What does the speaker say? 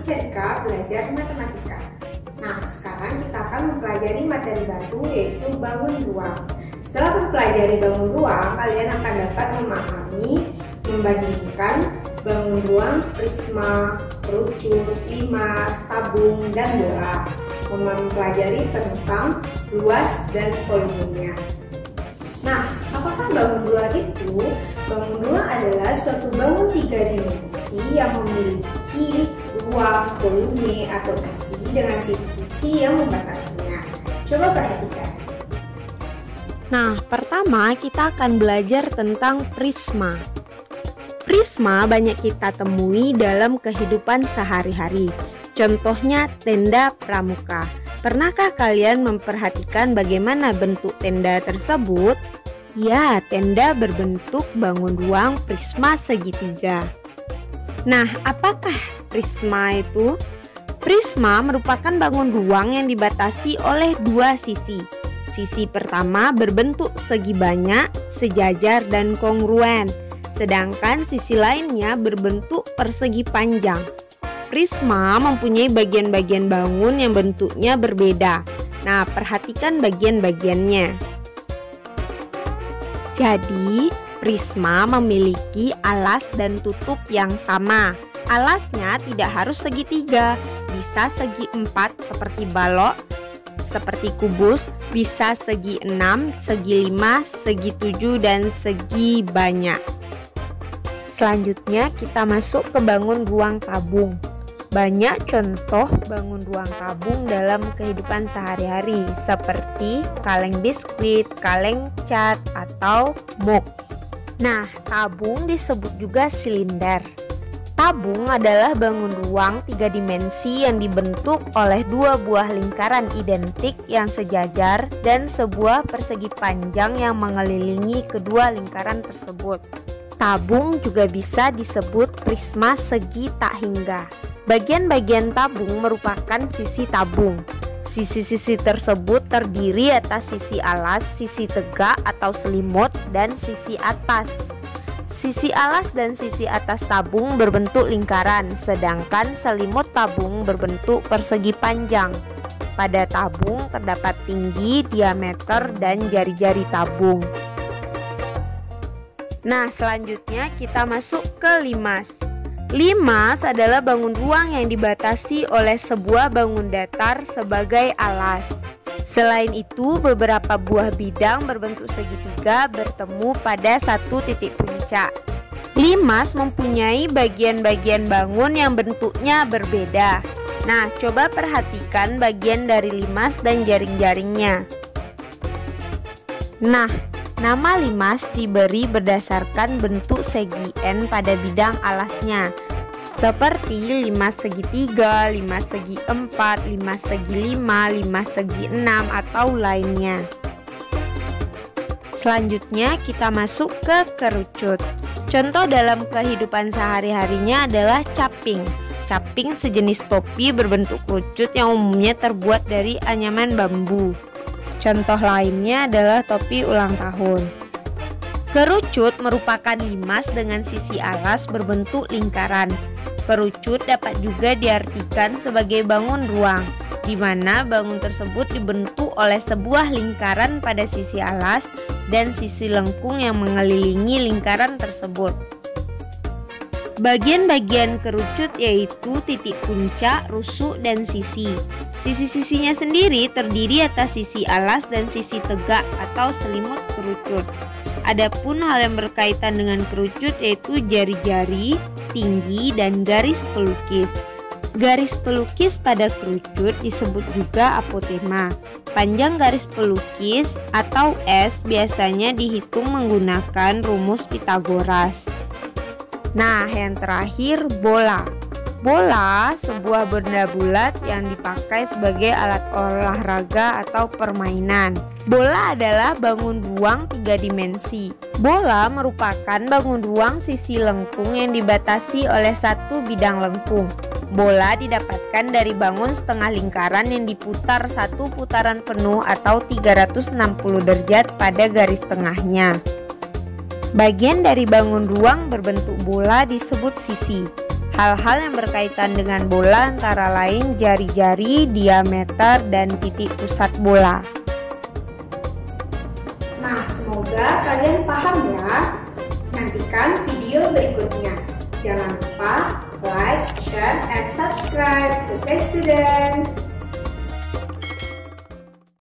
Cerca belajar matematika. Nah, sekarang kita akan mempelajari materi baru, yaitu bangun ruang. Setelah mempelajari bangun ruang, kalian akan dapat memahami, membandingkan bangun ruang, prisma, kerucut, limas, tabung, dan bola. Mempelajari tentang luas dan volumenya. Nah, apakah bangun ruang itu? Bangun ruang adalah suatu bangun 3 dimensi yang memiliki ruang, volume, atau isi dengan sisi-sisi yang membatasinya. Coba perhatikan. Nah, pertama kita akan belajar tentang prisma. Prisma banyak kita temui dalam kehidupan sehari-hari. Contohnya tenda pramuka. Pernahkah kalian memperhatikan bagaimana bentuk tenda tersebut? Ya, tenda berbentuk bangun ruang prisma segitiga. Nah, apakah prisma itu? Prisma merupakan bangun ruang yang dibatasi oleh 2 sisi. Sisi pertama berbentuk segi banyak, sejajar, dan kongruen. Sedangkan sisi lainnya berbentuk persegi panjang. Prisma mempunyai bagian-bagian bangun yang bentuknya berbeda. Nah, perhatikan bagian-bagiannya. Jadi, prisma memiliki alas dan tutup yang sama. Alasnya tidak harus segitiga, bisa segi 4 seperti balok, seperti kubus, bisa segi 6, segi 5, segi 7, dan segi banyak. Selanjutnya kita masuk ke bangun ruang tabung. Banyak contoh bangun ruang tabung dalam kehidupan sehari-hari seperti kaleng biskuit, kaleng cat, atau mug. Nah, tabung disebut juga silinder. Tabung adalah bangun ruang 3 dimensi yang dibentuk oleh 2 buah lingkaran identik yang sejajar dan sebuah persegi panjang yang mengelilingi kedua lingkaran tersebut. Tabung juga bisa disebut prisma segi tak hingga. Bagian-bagian tabung merupakan sisi tabung. Sisi-sisi tersebut terdiri atas sisi alas, sisi tegak atau selimut, dan sisi atas. Sisi alas dan sisi atas tabung berbentuk lingkaran, sedangkan selimut tabung berbentuk persegi panjang. Pada tabung terdapat tinggi, diameter, dan jari-jari tabung. Nah, selanjutnya kita masuk ke limas. Limas adalah bangun ruang yang dibatasi oleh sebuah bangun datar sebagai alas. Selain itu, beberapa buah bidang berbentuk segitiga bertemu pada satu titik puncak. Limas mempunyai bagian-bagian bangun yang bentuknya berbeda. Nah, coba perhatikan bagian dari limas dan jaring-jaringnya. Nah, nama limas diberi berdasarkan bentuk segi N pada bidang alasnya, seperti limas segitiga, limas segi 4, limas segi 5, limas segi 6, atau lainnya. Selanjutnya kita masuk ke kerucut. Contoh dalam kehidupan sehari-harinya adalah caping. Caping sejenis topi berbentuk kerucut yang umumnya terbuat dari anyaman bambu. Contoh lainnya adalah topi ulang tahun. Kerucut merupakan limas dengan sisi alas berbentuk lingkaran. Kerucut dapat juga diartikan sebagai bangun ruang, di mana bangun tersebut dibentuk oleh sebuah lingkaran pada sisi alas dan sisi lengkung yang mengelilingi lingkaran tersebut. Bagian-bagian kerucut yaitu titik puncak, rusuk, dan sisi. Sisi-sisinya sendiri terdiri atas sisi alas dan sisi tegak atau selimut kerucut. Adapun hal yang berkaitan dengan kerucut yaitu jari-jari, tinggi, dan garis pelukis. Garis pelukis pada kerucut disebut juga apotema. Panjang garis pelukis atau S biasanya dihitung menggunakan rumus Pitagoras. Nah, yang terakhir bola. Bola, sebuah benda bulat yang dipakai sebagai alat olahraga atau permainan. Bola adalah bangun ruang 3 dimensi. Bola merupakan bangun ruang sisi lengkung yang dibatasi oleh satu bidang lengkung. Bola didapatkan dari bangun setengah lingkaran yang diputar satu putaran penuh atau 360 derajat pada garis tengahnya. Bagian dari bangun ruang berbentuk bola disebut sisi. Hal-hal yang berkaitan dengan bola antara lain jari-jari, diameter, dan titik pusat bola. Nah, semoga kalian paham ya. Nantikan video berikutnya. Jangan lupa like, share, and subscribe to Tech Student.